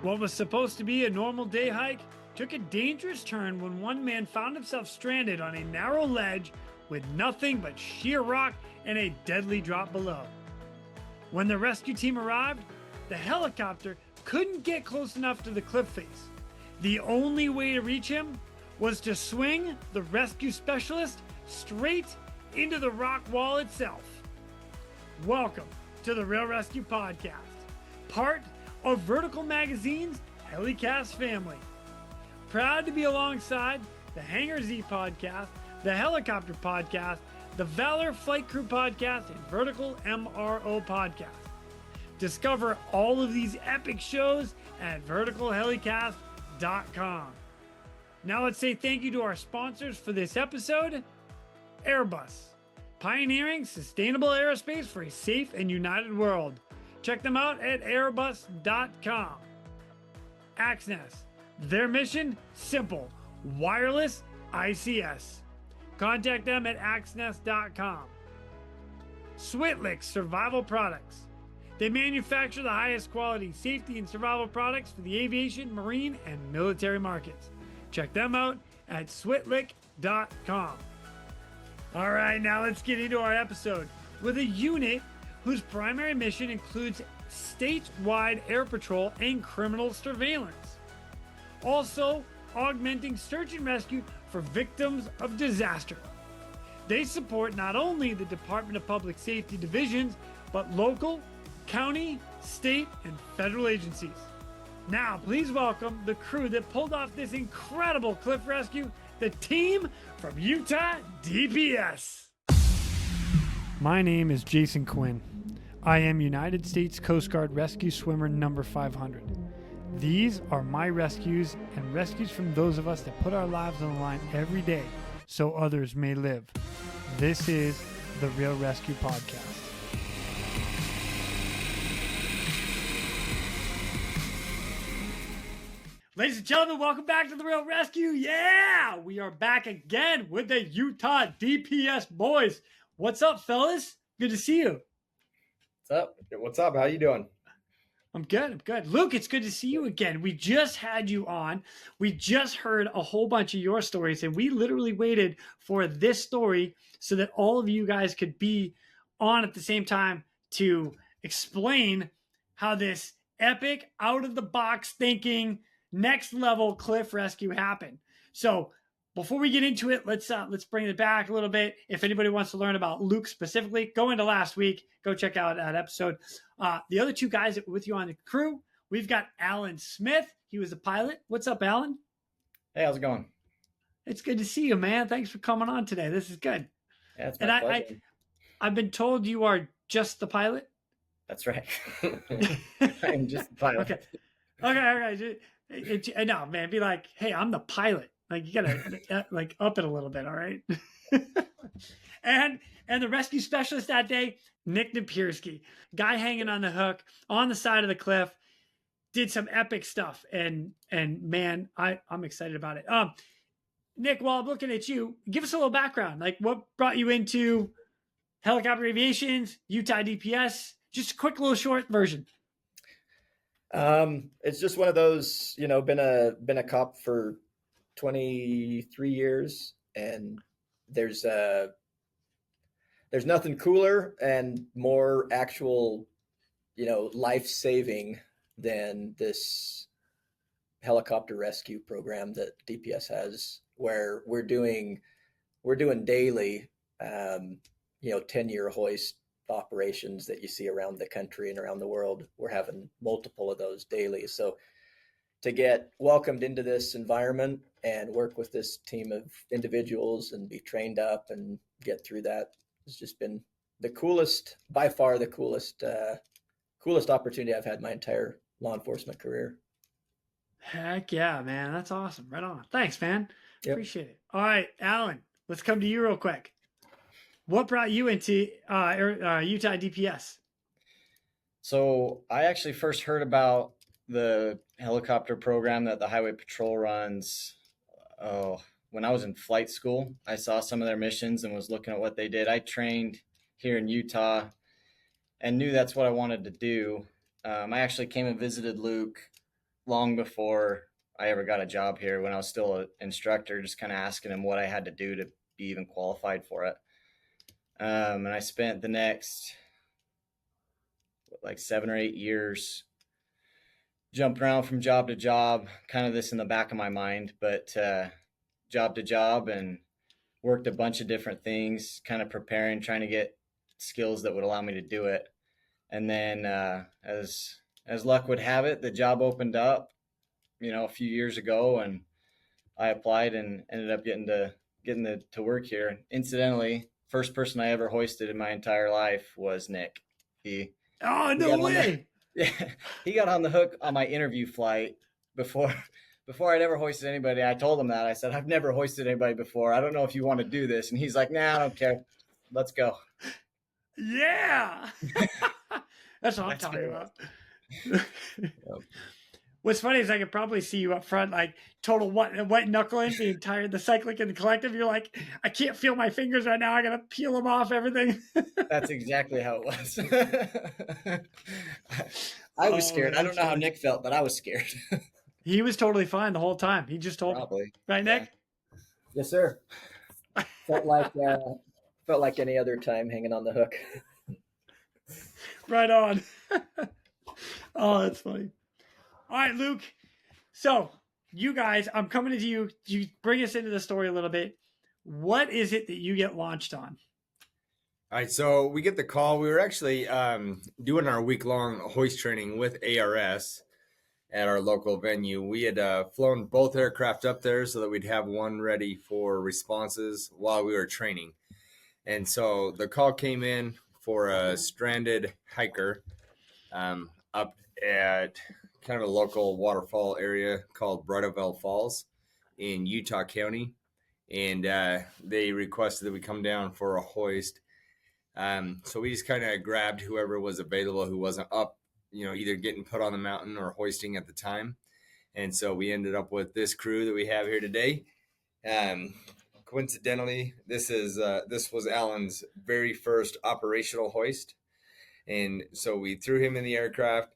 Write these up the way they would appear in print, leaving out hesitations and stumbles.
What was supposed to be a normal day hike took a dangerous turn when one man found himself stranded on a narrow ledge with nothing but sheer rock and a deadly drop below. When the rescue team arrived, the helicopter couldn't get close enough to the cliff face. The only way to reach him was to swing the rescue specialist straight into the rock wall itself. Welcome to the Real ResQ Podcast, part of Vertical Magazine's Helicast family. Proud to be alongside the Hangar Z Podcast, the Helicopter Podcast, the Valor Flight Crew Podcast, and Vertical MRO Podcast. Discover all of these epic shows at verticalhelicast.com. Now let's say thank you to our sponsors for this episode. Airbus, pioneering sustainable aerospace for a safe and united world. Check them out at airbus.com. Axness, their mission, simple, wireless ICS. Contact them at axness.com. Switlick Survival Products. They manufacture the highest quality safety and survival products for the aviation, marine, and military markets. Check them out at switlick.com. All right, now let's get into our episode with a unit whose primary mission includes statewide air patrol and criminal surveillance. Also, augmenting search and rescue for victims of disaster. They support not only the Department of Public Safety divisions, but local, county, state, and federal agencies. Now, please welcome the crew that pulled off this incredible cliff rescue, the team from Utah DPS. My name is Jason Quinn. I am United States Coast Guard Rescue Swimmer number 500. These are my rescues and rescues from those of us that put our lives on the line every day so others may live. This is the Real ResQ Podcast. Ladies and gentlemen, welcome back to the Real ResQ. Yeah, we are back again with the Utah DPS boys. What's up, fellas? Good to see you. What's up? How you doing? I'm good. Luke, it's good to see you again. We just had you on. We just heard a whole bunch of your stories, and we literally waited for this story so that all of you guys could be on at the same time to explain how this epic, out-of-the-box thinking, next-level cliff rescue happened. So before we get into it, let's bring it back a little bit. If anybody wants to learn about Luke specifically, go into last week. Go check out that episode. The other two guys that were with you on the crew, we've got Alan Smith. He was a pilot. What's up, Alan? Hey, how's it going? It's good to see you, man. Thanks for coming on today. This is good. Yeah, it's my pleasure. I've been told you are just the pilot. That's right. I'm just the pilot. Okay. No, man, be like, hey, I'm the pilot. Like, you gotta like up it a little bit, all right? and the rescue specialist that day, Nick Napierki, guy hanging on the hook on the side of the cliff, did some epic stuff, and man, I'm excited about it. Nick, while I'm looking at you, give us a little background. Like, what brought you into helicopter aviation, Utah DPS? Just a quick little short version. It's just one of those, been a cop for 23 years, and there's nothing cooler and more actual, life-saving than this helicopter rescue program that DPS has, where we're doing daily, 10-year hoist operations that you see around the country and around the world. We're having multiple of those daily. So to get welcomed into this environment and work with this team of individuals and be trained up and get through that has just been the coolest, by far the coolest opportunity I've had my entire law enforcement career. Heck yeah, man. That's awesome. Right on. Thanks, man. Yep. Appreciate it. All right, Alan, let's come to you real quick. What brought you into Utah DPS? So I actually first heard about the helicopter program that the Highway Patrol runs when I was in flight school. I saw some of their missions and was looking at what they did. I trained here in Utah and knew that's what I wanted to do. I actually came and visited Luke long before I ever got a job here, when I was still an instructor, just kind of asking him what I had to do to be even qualified for it. And I spent the next like 7 or 8 years jumping around from job to job, kind of this in the back of my mind, but job to job, and worked a bunch of different things, kind of preparing, trying to get skills that would allow me to do it. And then as luck would have it, the job opened up, a few years ago, and I applied and ended up getting to work here. Incidentally, first person I ever hoisted in my entire life was Nick. No way. He got on the hook on my interview flight before I'd ever hoisted anybody. I told him that. I said, I've never hoisted anybody before. I don't know if you want to do this. And he's like, nah, I don't care. Let's go. Yeah. That's what I'm talking about. What's funny is I could probably see you up front, like total white knuckling the cyclic and the collective. You're like, I can't feel my fingers right now. I got to peel them off, everything. That's exactly how it was. I was scared. I don't know how Nick felt, but I was scared. He was totally fine the whole time. He just told me. Right, Nick? Yeah. Yes, sir. Felt like any other time hanging on the hook. Right on. Oh, that's funny. All right, Luke. So you guys, I'm coming to you. You bring us into the story a little bit. What is it that you get launched on? All right, so we get the call. We were actually doing our week-long hoist training with ARS at our local venue. We had flown both aircraft up there so that we'd have one ready for responses while we were training. And so the call came in for a stranded hiker up at kind of a local waterfall area called Bridalveil Falls in Utah County. And they requested that we come down for a hoist. So we just kind of grabbed whoever was available who wasn't up, either getting put on the mountain or hoisting at the time. And so we ended up with this crew that we have here today. Coincidentally, this was Alan's very first operational hoist. And so we threw him in the aircraft.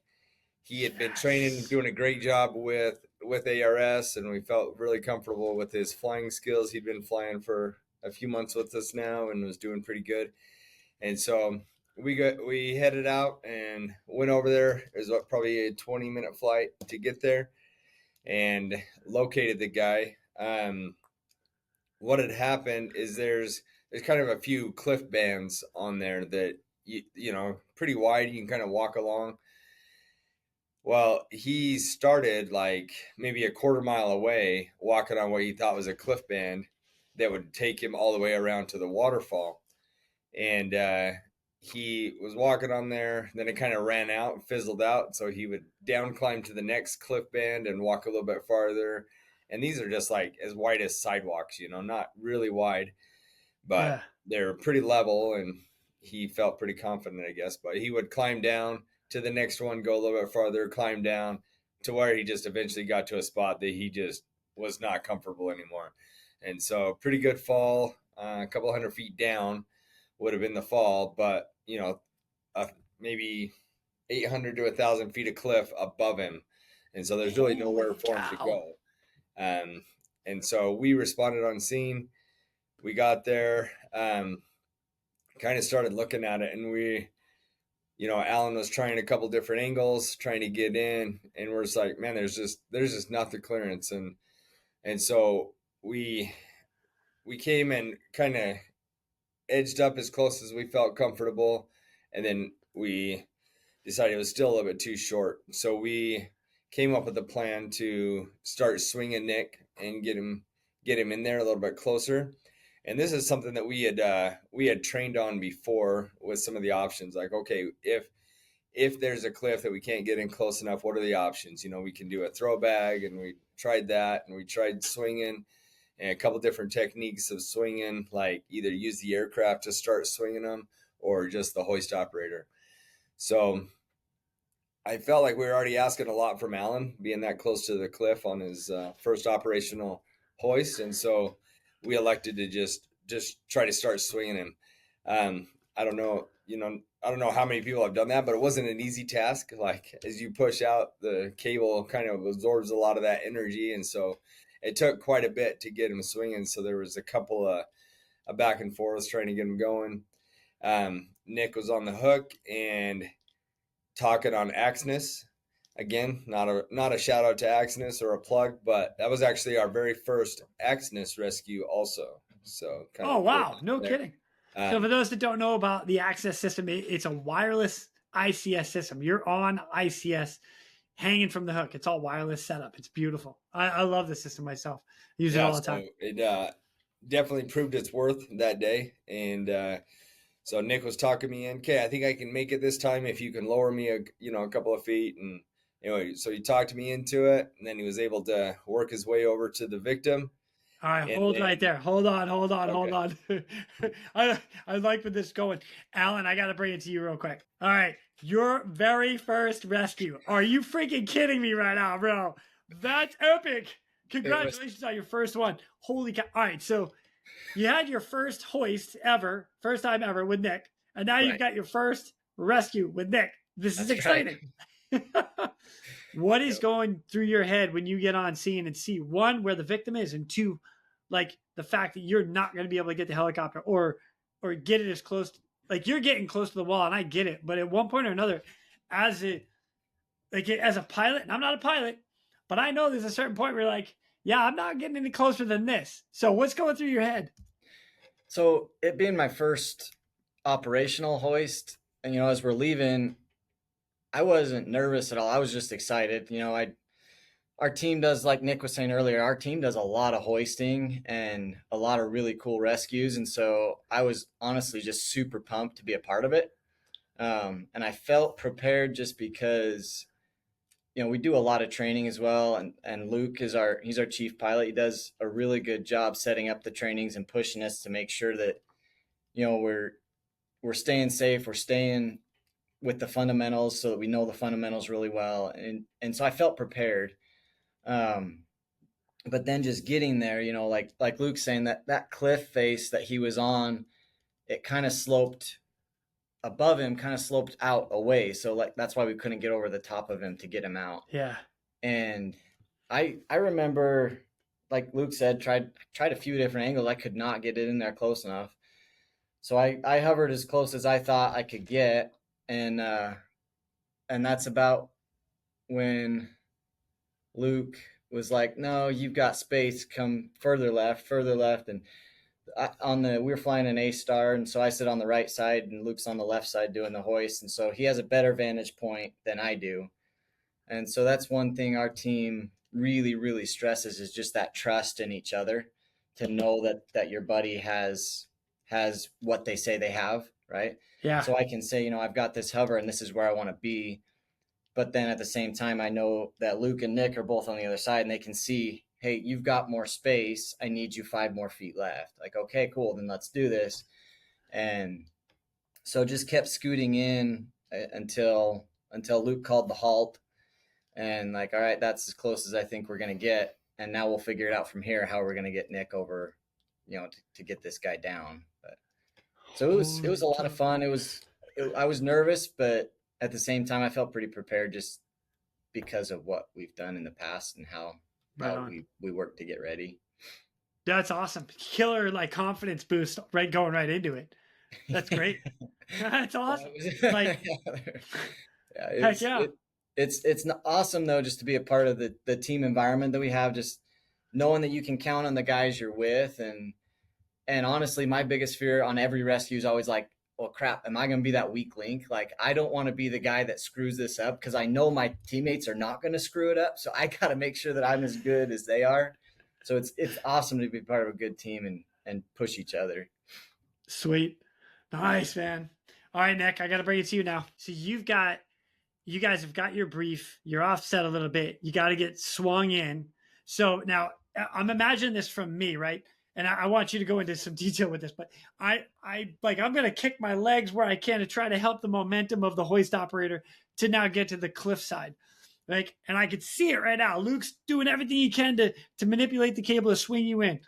He had been training, doing a great job with ARS, and we felt really comfortable with his flying skills. He'd been flying for a few months with us now and was doing pretty good. And so we headed out and went over there. It was probably a 20-minute flight to get there and located the guy. What had happened is there's kind of a few cliff bands on there that, pretty wide. You can kind of walk along. Well, he started like maybe a quarter mile away walking on what he thought was a cliff band that would take him all the way around to the waterfall. And he was walking on there, then it kind of ran out, fizzled out. So he would down climb to the next cliff band and walk a little bit farther. And these are just like as wide as sidewalks, not really wide, but they're pretty level. And he felt pretty confident, I guess. But he would climb down to the next one, go a little bit farther, climb down to where he just eventually got to a spot that he just was not comfortable anymore. And so pretty good fall, a couple 100 feet down would have been the fall, but maybe 800 to 1,000 feet of cliff above him. And so there's really nowhere for him to go. And so we responded on scene. We got there, kind of started looking at it, and we, Alan was trying a couple different angles, trying to get in, and we're just like, man, there's just not the clearance. And so we came and kind of edged up as close as we felt comfortable. And then we decided it was still a little bit too short. So we came up with a plan to start swinging Nick and get him in there a little bit closer. And this is something that we had trained on before with some of the options. Like, okay, if there's a cliff that we can't get in close enough, what are the options? We can do a throw bag, and we tried that, and we tried swinging and a couple different techniques of swinging, like either use the aircraft to start swinging them or just the hoist operator. So I felt like we were already asking a lot from Alan, being that close to the cliff on his first operational hoist. And so we elected to just try to start swinging him. I don't know, I don't know how many people have done that, but it wasn't an easy task. Like as you push out, the cable kind of absorbs a lot of that energy. And so it took quite a bit to get him swinging. So there was a couple of back and forth trying to get him going. Nick was on the hook and talking on Axness. Again, not a shout out to Axness or a plug, but that was actually our very first Axness rescue also. So oh, wow. No kidding. So for those that don't know about the Axness system, it's a wireless ICS system. You're on ICS hanging from the hook. It's all wireless setup. It's beautiful. I love the system myself. I use it all the time. It definitely proved its worth that day. And so Nick was talking me in, okay, I think I can make it this time if you can lower me a couple of feet. And anyway, so he talked me into it, and then he was able to work his way over to the victim. All right, hold right there. Hold on. I like where this is going. Alan, I got to bring it to you real quick. All right, your very first rescue. Are you freaking kidding me right now, bro? That's epic. Congratulations on your first one. Holy cow. All right, so you had your first hoist ever, first time ever with Nick, and now you've got your first rescue with Nick. This is exciting. Right. What is going through your head when you get on scene and see, one, where the victim is, and two, like the fact that you're not going to be able to get the helicopter or get it as close to, like you're getting close to the wall, and I get it, but at one point or another, as a pilot, and I'm not a pilot, but I know there's a certain point where you're like, yeah, I'm not getting any closer than this. So what's going through your head? So it being my first operational hoist, and as we're leaving, I wasn't nervous at all. I was just excited. Our team does, like Nick was saying earlier, our team does a lot of hoisting and a lot of really cool rescues. And so I was honestly just super pumped to be a part of it. And I felt prepared just because, we do a lot of training as well. And Luke he's our chief pilot. He does a really good job setting up the trainings and pushing us to make sure that, we're staying safe. We're staying with the fundamentals so that we know the fundamentals really well. And so I felt prepared. But then just getting there, like Luke's saying, that cliff face that he was on, it kind of sloped above him, kind of sloped out away. So like, that's why we couldn't get over the top of him to get him out. Yeah. And I remember, like Luke said, tried a few different angles. I could not get it in there close enough. So I hovered as close as I thought I could get. And that's about when Luke was like, no, you've got space, come further left. And we were flying an A-star. And so I sit on the right side and Luke's on the left side doing the hoist. And so he has a better vantage point than I do. And so that's one thing our team really, really stresses, is just that trust in each other, to know that your buddy has what they say they have. Right. Yeah. So I can say, I've got this hover and this is where I want to be. But then at the same time, I know that Luke and Nick are both on the other side, and they can see, hey, you've got more space. I need you 5 more feet left. Like, okay, cool. Then let's do this. And so just kept scooting in until Luke called the halt, and like, all right, that's as close as I think we're going to get. And now we'll figure it out from here, how we're going to get Nick over, to get this guy down. But so it was a lot of fun. I was nervous, but at the same time, I felt pretty prepared, just because of what we've done in the past and how we work to get ready. That's awesome. Killer, like, confidence boost, right? Going right into it. That's great. That's awesome. Like, it's awesome though, just to be a part of the team environment that we have, just knowing that you can count on the guys you're with. And honestly, my biggest fear on every rescue is always like, well, crap, am I going to be that weak link? Like, I don't want to be the guy that screws this up, because I know my teammates are not going to screw it up. So I got to make sure that I'm as good as they are. So it's awesome to be part of a good team and push each other. Sweet. Nice, man. All right, Nick, I got to bring it to you now. So you guys have got your brief. You're offset a little bit. You got to get swung in. So now I'm imagining this from me, right? And I want you to go into some detail with this, but I'm going to kick my legs where I can to try to help the momentum of the hoist operator to now get to the cliffside. Like, and I could see it right now. Luke's doing everything he can to manipulate the cable to swing you in.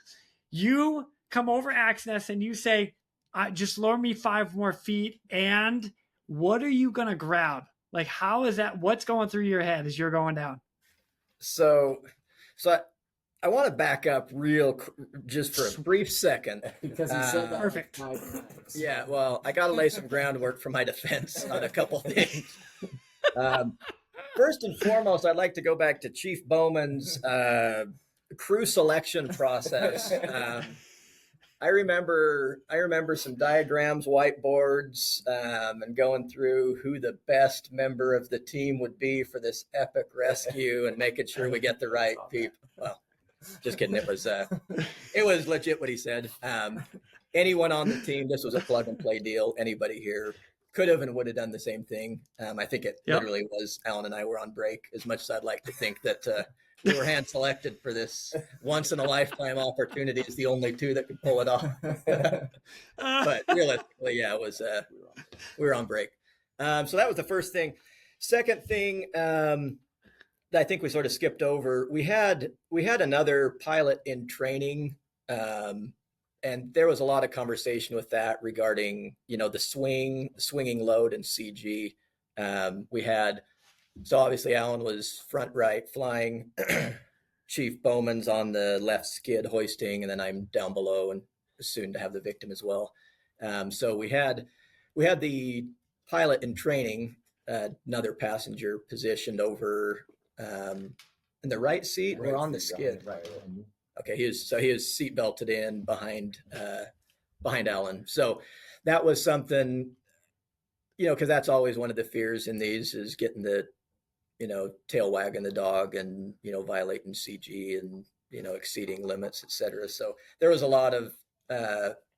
You come over Axness and you say, just lower me 5 more feet. And what are you going to grab? Like, how is that? What's going through your head as you're going down? So I want to back up just for a brief second. Because he said that Perfect. 5 times. Yeah, well, I got to lay some groundwork for my defense on a couple things. First and foremost, I'd like to go back to Chief Bowman's crew selection process. I remember some diagrams, whiteboards, and going through who the best member of the team would be for this epic rescue and making sure we get the right people. Well, just kidding. It was legit what he said. Anyone on the team, this was a plug and play deal. Anybody here could have and would have done the same thing. I think it literally was Alan and I were on break, as much as I'd like to think that we were hand selected for this once in a lifetime opportunity. Is the only two that could pull it off. But realistically, yeah, it was, we were on break. So that was the first thing. Second thing, that I think we sort of skipped over. We had another pilot in training, and there was a lot of conversation with that regarding, the swinging load and CG. So obviously Alan was front right flying, Chief Bowman's on the left skid hoisting, and then I'm down below and soon to have the victim as well. So we had the pilot in training, another passenger positioned over in the right seat or on the skid. Right. Okay, he was seat belted in behind Alan. So that was something, because that's always one of the fears in these is getting the, tail wagging the dog and, violating CG and, exceeding limits, et cetera. So there was a lot of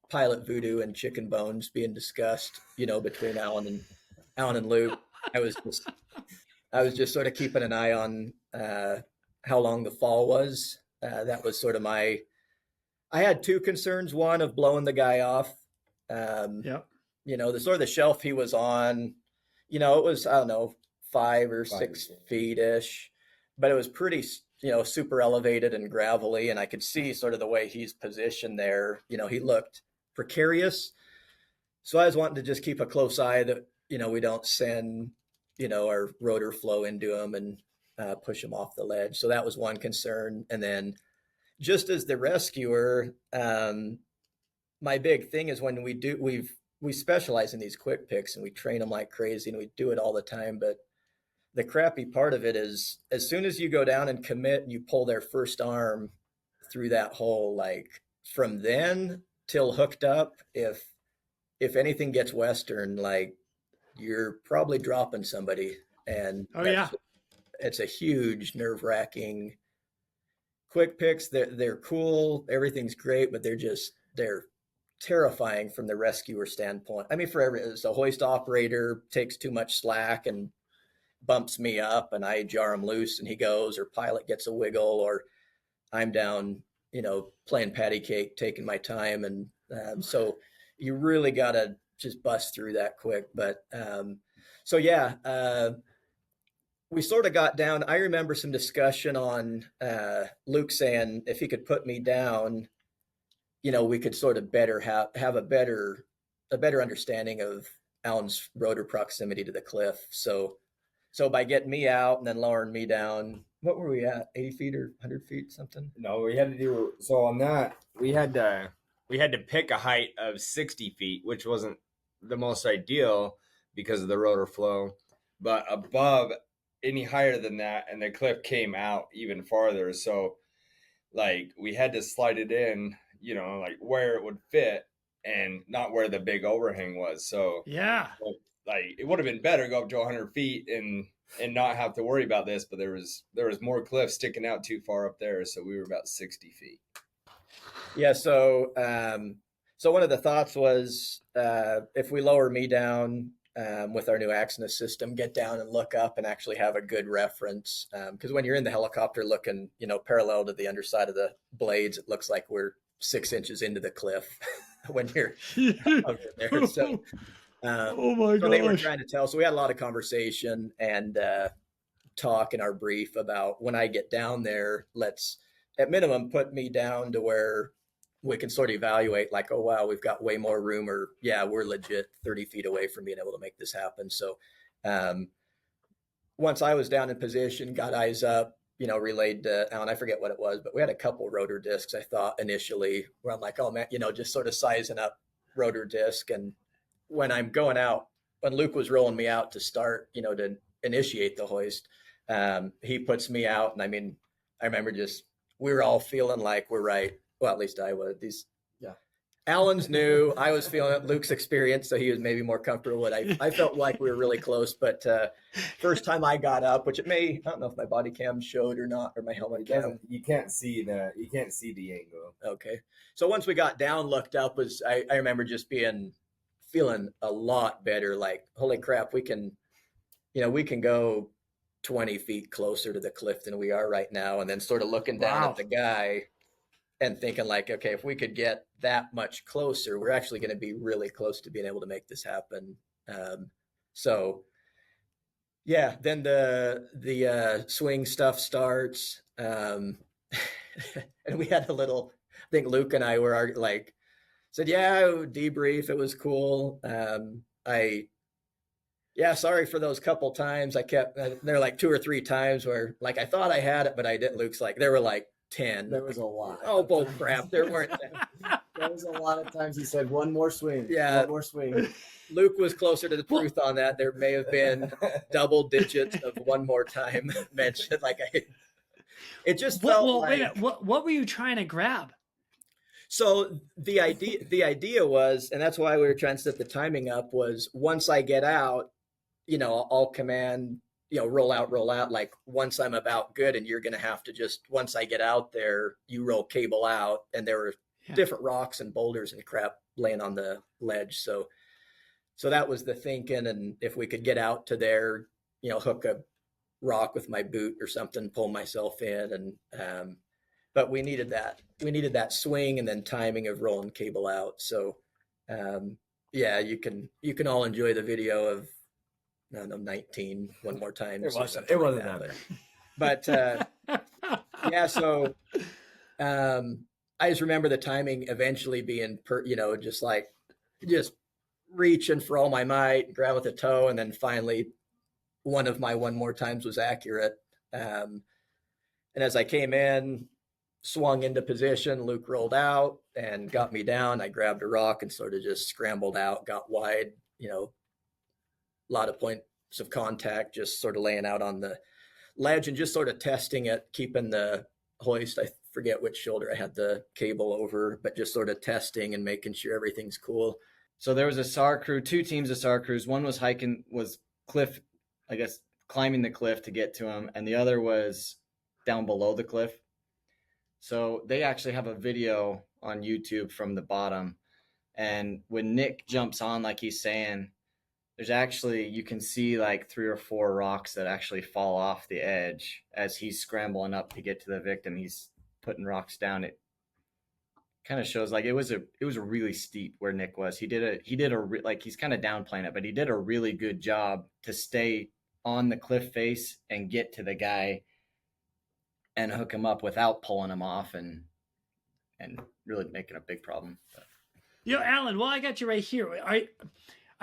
pilot voodoo and chicken bones being discussed, between Alan and Luke. I was just sort of keeping an eye on how long the fall was. That was sort of I had two concerns. One of blowing the guy off. The sort of the shelf he was on, it was, I don't know, 5 or 6 feet ish, but it was pretty, super elevated and gravelly. And I could see sort of the way he's positioned there, he looked precarious. So I was wanting to just keep a close eye that, we don't send, our rotor flow into him and push him off the ledge. So that was one concern. And then just as the rescuer, my big thing is when we specialize in these quick picks and we train them like crazy and we do it all the time. But the crappy part of it is as soon as you go down and commit and you pull their first arm through that hole, like from then till hooked up, if anything gets Western, like you're probably dropping somebody. And it's a huge nerve-wracking quick picks. They're cool. Everything's great, but they're terrifying from the rescuer standpoint. I mean, as a hoist operator takes too much slack and bumps me up and I jar him loose and he goes, or pilot gets a wiggle, or I'm down, playing patty cake, taking my time. And so you really got to just bust through that quick. But we sort of got down. I remember some discussion on Luke saying if he could put me down, we could sort of better have a better understanding of Alan's rotor proximity to the cliff. So by getting me out and then lowering me down, what were we at? 80 feet or 100 feet, something? No, we had to do, so on that, we had to pick a height of 60 feet, which wasn't the most ideal because of the rotor flow, but above any higher than that, and the cliff came out even farther. So like we had to slide it in, like where it would fit and not where the big overhang was. So like it would have been better to go up to 100 feet and not have to worry about this, but there was more cliff sticking out too far up there. So we were about 60 feet. Yeah. So one of the thoughts was, if we lower me down, with our new Axis system, get down and look up and actually have a good reference. Because when you're in the helicopter looking, parallel to the underside of the blades, it looks like we're 6 inches into the cliff when you're over there. So, oh my so gosh. they were trying to tell. So we had a lot of conversation and talk in our brief about when I get down there, let's at minimum put me down to where we can sort of evaluate like, oh, wow, we've got way more room, or yeah, we're legit 30 feet away from being able to make this happen. So once I was down in position, got eyes up, relayed to Alan, I forget what it was, but we had a couple rotor discs, I thought initially, where I'm like, oh man, just sort of sizing up rotor disc. And when I'm going out, when Luke was rolling me out to start, to initiate the hoist, he puts me out. And I mean, I remember we were all feeling like we're right. Well, at least I was. Alan's new. I was feeling it. Luke's experienced, so he was maybe more comfortable. I felt like we were really close, but first time I got up, which I don't know if my body cam showed or not, or my helmet cam. You can't see the angle. Okay. So once we got down, looked up, I remember just feeling a lot better. Like, holy crap, we can go 20 feet closer to the cliff than we are right now. And then sort of looking down at the guy and thinking like, okay, if we could get that much closer, we're actually going to be really close to being able to make this happen. So yeah, then the swing stuff starts. And we had a little, I think Luke and I were said, yeah, debrief. It was cool. Sorry for those couple times. I kept, there were like 2 or 3 times where like, I thought I had it, but I didn't. Luke's like, there were like 10. There was a lot. Oh, bull crap. There weren't. There was a lot of times he said, one more swing. Yeah. One more swing. Luke was closer to the truth on that. There may have been double digits of one more time mentioned. It just felt wait a minute. What were you trying to grab? So the idea was, and that's why we were trying to set the timing up, was once I get out, I'll command, roll out. Like once I'm about good, and you're going to have to just, once I get out there, you roll cable out. And there were different rocks and boulders and crap laying on the ledge. So that was the thinking. And if we could get out to there, hook a rock with my boot or something, pull myself in. And, but we needed that swing and then timing of rolling cable out. So, you can all enjoy the video of, 19 one more time. It wasn't that bad. But so I just remember the timing eventually being just reaching for all my might, grab with the toe, and then finally one of my one more times was accurate. And as I came in, swung into position, Luke rolled out and got me down. I grabbed a rock and sort of just scrambled out, got wide, a lot of points of contact, just sort of laying out on the ledge and just sort of testing it, keeping the hoist. I forget which shoulder I had the cable over, but just sort of testing and making sure everything's cool. So there was a SAR crew, 2 teams of SAR crews. One was cliff, I guess, climbing the cliff to get to him. And the other was down below the cliff. So they actually have a video on YouTube from the bottom. And when Nick jumps on, like he's saying, there's actually, you can see like 3 or 4 rocks that actually fall off the edge as he's scrambling up to get to the victim. He's putting rocks down. It kind of shows like it was a really steep where Nick was. He did he's kind of downplaying it, but he did a really good job to stay on the cliff face and get to the guy and hook him up without pulling him off and really making a big problem. But. Alan, well, I got you right here.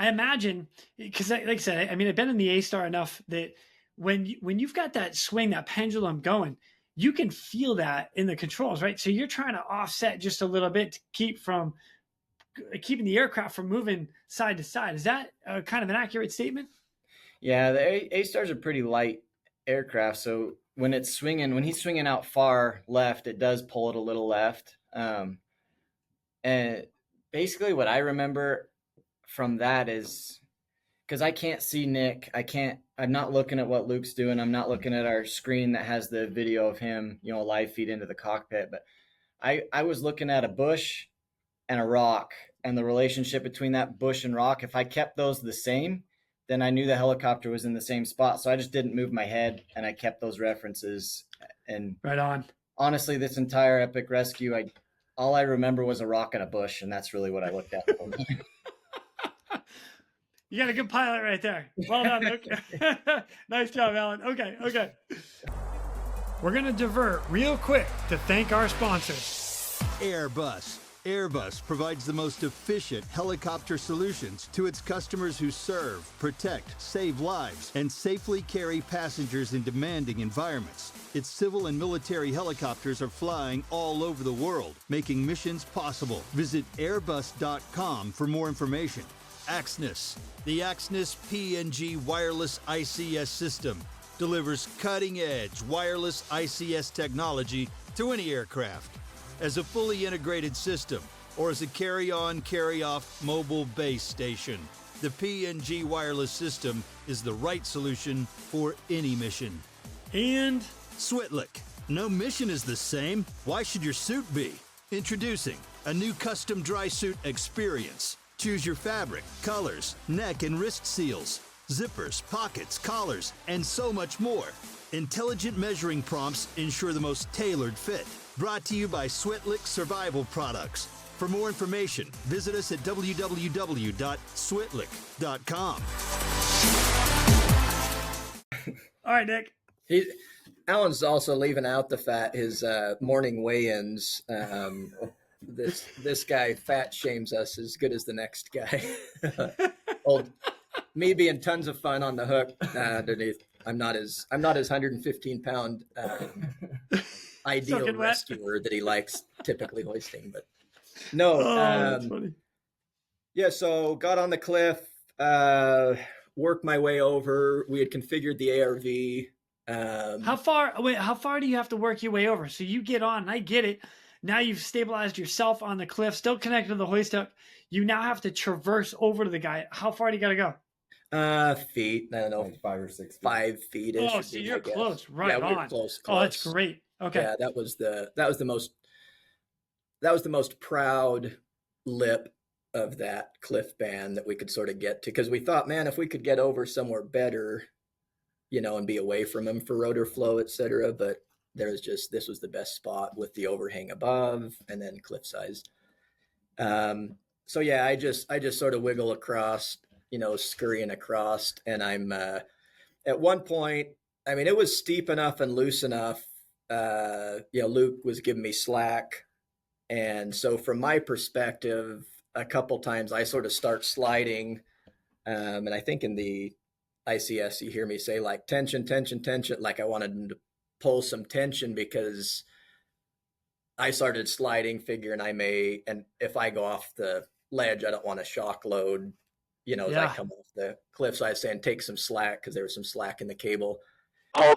I imagine, because like I said, I mean, I've been in the A-Star enough that when you've got that swing, that pendulum going, you can feel that in the controls, right? So you're trying to offset just a little bit to keeping the aircraft from moving side to side. Is that kind of an accurate statement? Yeah, the A-Star's a pretty light aircraft. So when he's swinging out far left, it does pull it a little left. And basically what I remember from that is, because I can't see Nick, I'm not looking at what Luke's doing. I'm not looking at our screen that has the video of him, live feed into the cockpit. But I was looking at a bush and a rock, and the relationship between that bush and rock. If I kept those the same, then I knew the helicopter was in the same spot. So I just didn't move my head, and I kept those references. And right on. Honestly, this entire epic rescue, all I remember was a rock and a bush, and that's really what I looked at. You got a good pilot right there. Well done, Luke. Nice job, Alan. Okay. We're going to divert real quick to thank our sponsors. Airbus, Airbus provides the most efficient helicopter solutions to its customers who serve, protect, save lives, and safely carry passengers in demanding environments. Its civil and military helicopters are flying all over the world, making missions possible. Visit airbus.com for more information. Axnis. The Axnis PNG wireless ICS system delivers cutting-edge wireless ICS technology to any aircraft. As a fully integrated system or as a carry-on, carry-off mobile base station, the PNG wireless system is the right solution for any mission. And Switlick. No mission is the same. Why should your suit be? Introducing a new custom dry suit experience. Choose your fabric, colors, neck and wrist seals, zippers, pockets, collars, and so much more. Intelligent measuring prompts ensure the most tailored fit. Brought to you by Switlick Survival Products. For more information, visit us at www.switlick.com. all right, Nick. Alan's also leaving out the fact his morning weigh-ins. This guy fat shames us as good as the next guy. Old me being tons of fun on the hook underneath. I'm not his 115-pound ideal rescuer that he likes typically hoisting, but no. That's funny. Yeah, so got on the cliff, worked my way over. We had configured the ARV. How far do you have to work your way over? So you get on, and I get it. Now you've stabilized yourself on the cliff, still connected to the hoist hook. You now have to traverse over to the guy. How far do you got to go? Feet. I don't know, Like 5 or 6 feet. 5 feet. Oh, so you're close, right on. We're close. Oh, that's great. Okay. Yeah, that was the most proud lip of that cliff band that we could sort of get to, because we thought, man, if we could get over somewhere better, and be away from him for rotor flow, etc. But this was the best spot with the overhang above and then cliff size. So yeah, I just sort of wiggle across, scurrying across, and I'm at one point, I mean, it was steep enough and loose enough. Luke was giving me slack. And so from my perspective, a couple times I sort of start sliding. And I think in the ICS, you hear me say like tension, tension, tension, like I wanted him to pull some tension, because I started sliding, figuring and if I go off the ledge, I don't want to shock load, as I come off the cliff. So I was saying take some slack, because there was some slack in the cable. Oh,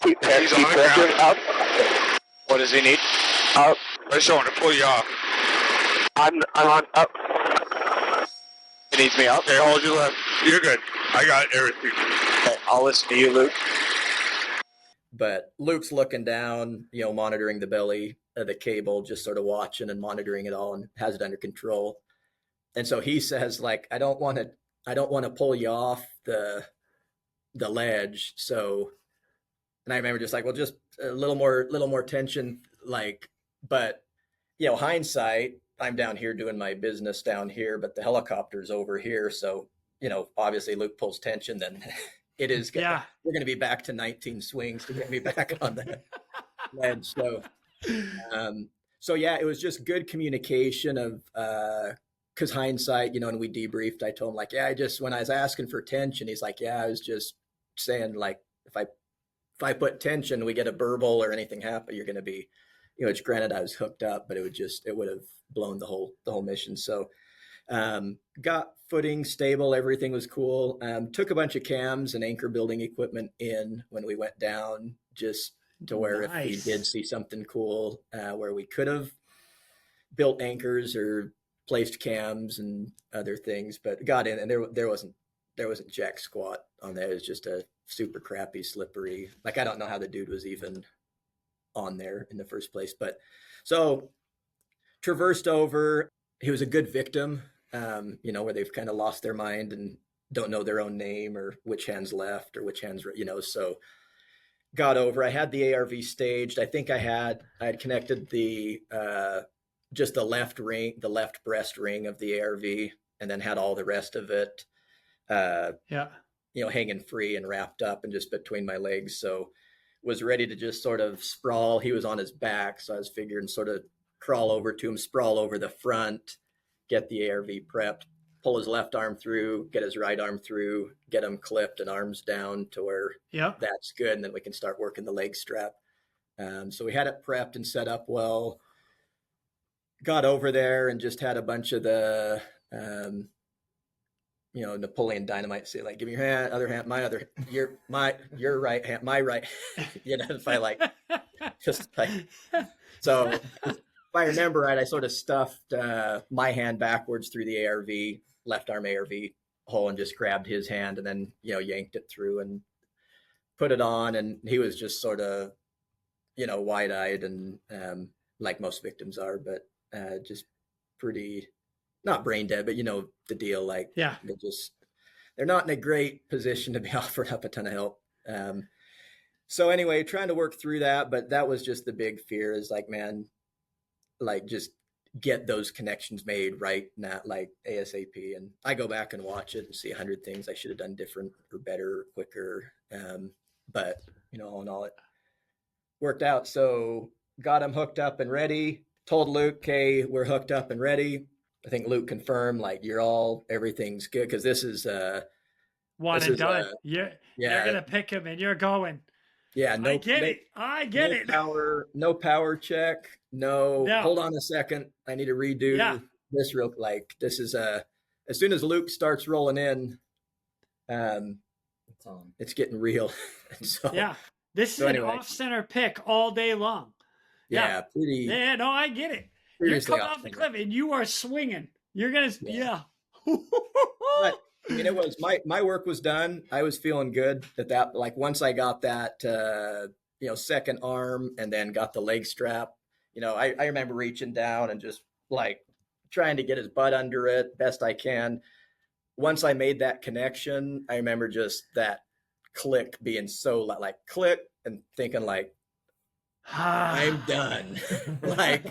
he's on the ground. Up. What does he need? Up. I just want to pull you off. I'm on up. He needs me up. Okay, hold your left. You're good. I got everything. Okay, I'll listen to you, Luke. But Luke's looking down, monitoring the belly of the cable, just sort of watching and monitoring it all, and has it under control. And so he says, like, I don't want to pull you off the ledge. So, and I remember just like, well, just a little more tension, like, but hindsight, I'm down here doing my business down here, but the helicopter's over here. So, obviously Luke pulls tension, then it is good. Yeah. We're going to be back to 19 swings to get me back on the ledge. So yeah, it was just good communication of, cause hindsight, and we debriefed, I told him like, yeah, when I was asking for tension, he's like, yeah, I was just saying like, if I put tension, we get a burble or anything happen, you're going to be, it's granted I was hooked up, but it would have blown the whole mission. So, got footing stable. Everything was cool. Took a bunch of cams and anchor building equipment in when we went down, just to where if we did see something cool, where we could have built anchors or placed cams and other things, but got in, and there wasn't jack squat on there. It was just a super crappy, slippery, like, I don't know how the dude was even on there in the first place. But so traversed over. He was a good victim, where they've kind of lost their mind and don't know their own name or which hand's left or which hand's, so got over. I had the ARV staged. I think I had connected the, just the left breast ring of the ARV, and then had all the rest of it, hanging free and wrapped up and just between my legs. So was ready to just sort of sprawl. He was on his back, so I was figuring sort of crawl over to him, sprawl over the front, get the ARV prepped, pull his left arm through, get his right arm through, get him clipped and arms down to where that's good. And then we can start working the leg strap. So we had it prepped and set up well, got over there and just had a bunch of the, Napoleon Dynamite say, like, give me your hand, other hand, my other, your right hand, my right. If I like, just like, so if I remember right, I sort of stuffed my hand backwards through the ARV, left arm ARV hole, and just grabbed his hand and then, yanked it through and put it on. And he was just sort of, wide-eyed and like most victims are, but just pretty, not brain dead, but the deal, like, they're not in a great position to be offered up a ton of help. So anyway, trying to work through that, but that was just the big fear is like, man, like just get those connections made right now, like ASAP. And I go back and watch it and see 100 things I should have done different or better, or quicker. But all in all, it worked out. So got him hooked up and ready. Told Luke, okay, we're hooked up and ready. I think Luke confirmed, like, everything's good. Cause this is, one and done. You're going to pick him and you're going. Yeah. I get it. No power check. No, hold on a second. I need to redo this real, like, this is as soon as Luke starts rolling in, it's getting real. This is anyway, an off-center pick all day long. Yeah, pretty. Yeah, no, I get it. You're coming off the cliff and you are swinging. You're gonna, But it was my work was done. I was feeling good that like once I got that second arm and then got the leg strap. I remember reaching down and just like trying to get his butt under it best I can. Once I made that connection, I remember just that click being so like click and thinking like, I'm done. Like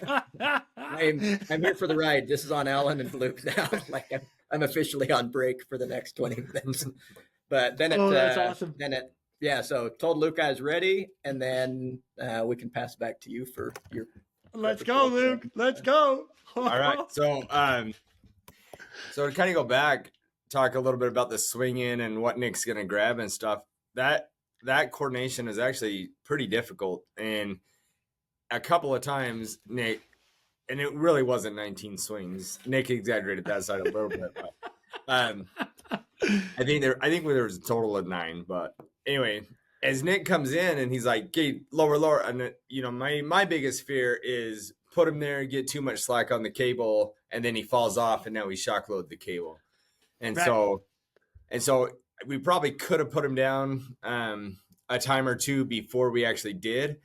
I'm here for the ride. This is on Alan and Luke now. Like I'm officially on break for the next 20 minutes. But then that's awesome. So told Luke I was ready, and then we can pass it back to you for your. Let's go, Luke. Let's go. All right. So to kind of go back, talk a little bit about the swing-in and what Nick's going to grab and stuff. That coordination is actually pretty difficult. And a couple of times, Nick, and it really wasn't 19 swings. Nick exaggerated that side a little bit. But, I think there was a total of 9. But anyway, as Nick comes in and he's like, "Okay, lower," and my biggest fear is put him there, get too much slack on the cable, and then he falls off, and now we shock load the cable. And so we probably could have put him down a time or two before we actually did,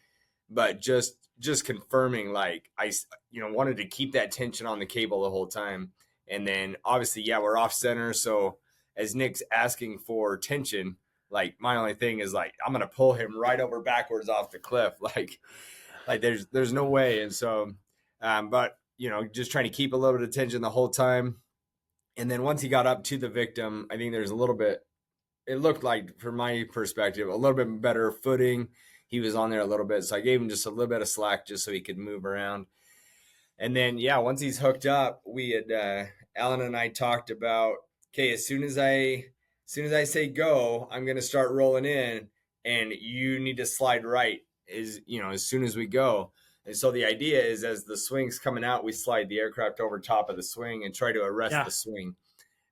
but just confirming, like, I wanted to keep that tension on the cable the whole time. And then obviously, we're off center. So as Nick's asking for tension, like my only thing is like, I'm going to pull him right over backwards off the cliff. Like there's no way. And so, but just trying to keep a little bit of tension the whole time. And then once he got up to the victim, I think there's a little bit, it looked like, from my perspective, a little bit better footing. He was on there a little bit. So I gave him just a little bit of slack just so he could move around. And then, once he's hooked up, we had, Alan and I talked about, okay, as soon as I say go, I'm going to start rolling in, and you need to slide right as soon as we go. And so the idea is, as the swing's coming out, we slide the aircraft over top of the swing and try to arrest the swing.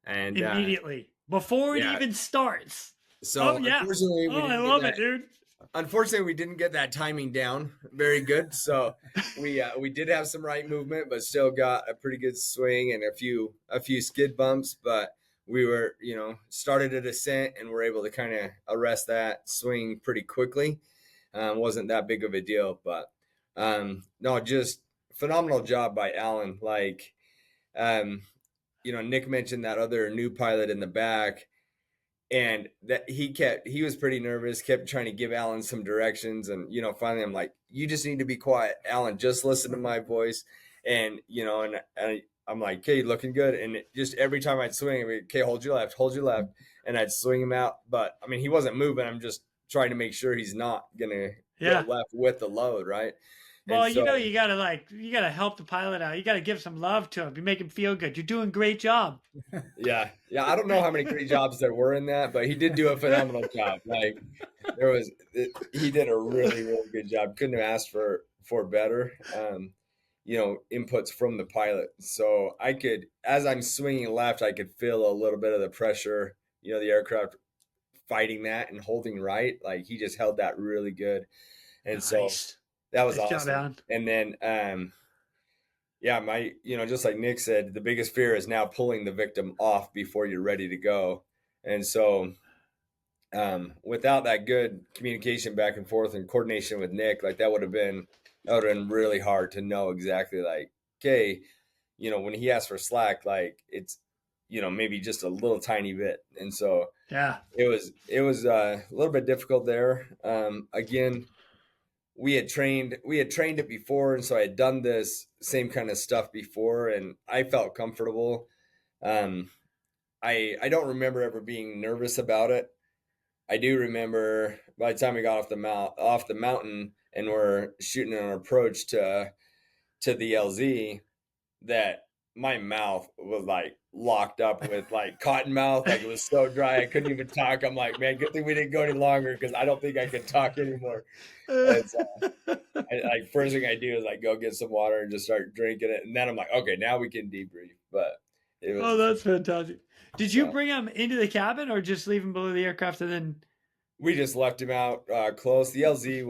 And immediately before it even starts. So unfortunately, I love it, dude. Unfortunately, we didn't get that timing down very good. So we did have some right movement, but still got a pretty good swing and a few skid bumps. But we were, started a descent and were able to kind of arrest that swing pretty quickly. Wasn't that big of a deal, but no, just phenomenal job by Alan. Like, Nick mentioned that other new pilot in the back, and that he was pretty nervous, kept trying to give Alan some directions. And, finally I'm like, you just need to be quiet, Alan, just listen to my voice. And, and I'm like, okay, looking good. And just every time I'd swing, okay, hold your left. And I'd swing him out. But I mean, he wasn't moving. I'm just trying to make sure he's not going to go left with the load. Right. Well, And so, you gotta help the pilot out. You gotta give some love to him. You make him feel good. You're doing a great job. yeah. I don't know how many great jobs there were in that, but he did do a phenomenal job. Like he did a really, really good job. Couldn't have asked for better. Inputs from the pilot. So I could, as I'm swinging left, I could feel a little bit of the pressure, the aircraft fighting that and holding right. Like he just held that really good. And Nice. so that was Nice job, awesome. Alan. And then, just like Nick said, the biggest fear is now pulling the victim off before you're ready to go. And so, without that good communication back and forth and coordination with Nick, like that would have been really hard to know exactly like, okay, when he asked for slack, like it's, maybe just a little tiny bit. And so Yeah. it was a little bit difficult there. Again, we had trained it before. And so I had done this same kind of stuff before and I felt comfortable. I don't remember ever being nervous about it. I do remember by the time we got off the mountain and we're shooting an approach to the LZ that my mouth was like locked up with like cotton mouth. Like it was so dry. I couldn't even talk. I'm like, man, good thing we didn't go any longer because I don't think I could talk anymore. And so, first thing I do is like go get some water and just start drinking it. And then I'm like, okay, now we can debrief. But it was, that's fantastic. Did you bring him into the cabin or just leave him below the aircraft and then? We just left him out close. The LZ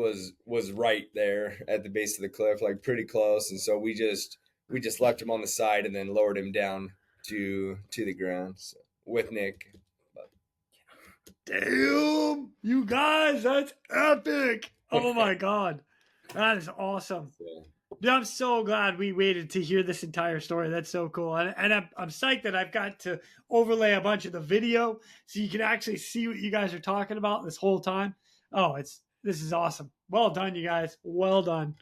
was right there at the base of the cliff, like pretty close. And so we just left him on the side and then lowered him down to the ground with Nick. Damn, you guys, that's epic. Oh my God. That is awesome. Yeah, I'm so glad we waited to hear this entire story. That's so cool. And I'm psyched that I've got to overlay a bunch of the video so you can actually see what you guys are talking about this whole time. Oh, this is awesome. Well done, you guys. Well done.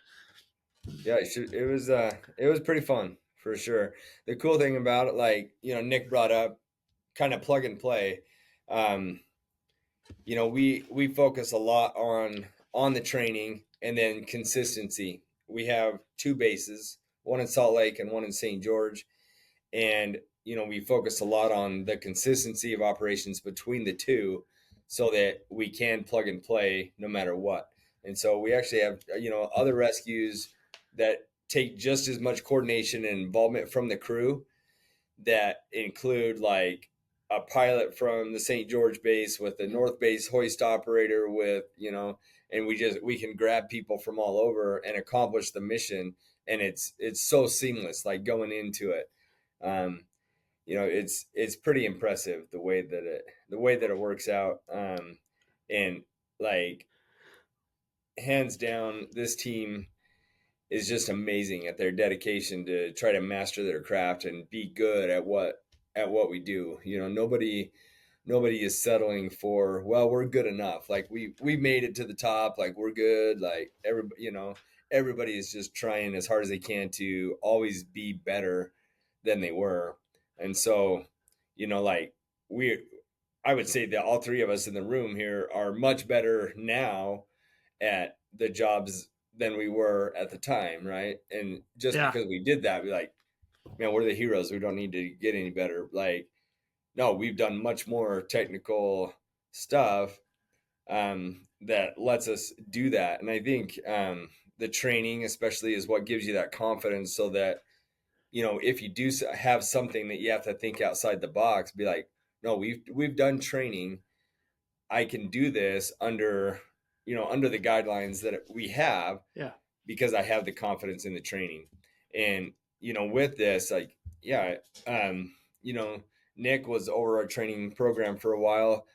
Yeah, it was pretty fun for sure. The cool thing about it, like, Nick brought up kind of plug and play. We focus a lot on the training and then consistency. We have two bases, one in Salt Lake and one in St. George. And, we focus a lot on the consistency of operations between the two so that we can plug and play no matter what. And so we actually have, other rescues that take just as much coordination and involvement from the crew that include like a pilot from the St. George base with the North base hoist operator with, and we can grab people from all over and accomplish the mission. And it's so seamless, like going into it. It's pretty impressive the way that it works out. And like hands down, this team is just amazing at their dedication to try to master their craft and be good at what we do. Nobody is settling for, well, we're good enough. Like we made it to the top. Like we're good. Like everybody is just trying as hard as they can to always be better than they were. And so, I would say that all three of us in the room here are much better now at the jobs than we were at the time. Right. And just because we did that, we're like, man, we're the heroes. We don't need to get any better. Like, no, we've done much more technical stuff that lets us do that. And I think the training especially is what gives you that confidence so that, if you do have something that you have to think outside the box, be like, no, we've done training. I can do this under the guidelines that we have because I have the confidence in the training. And, with this, like, Nick was over our training program for a while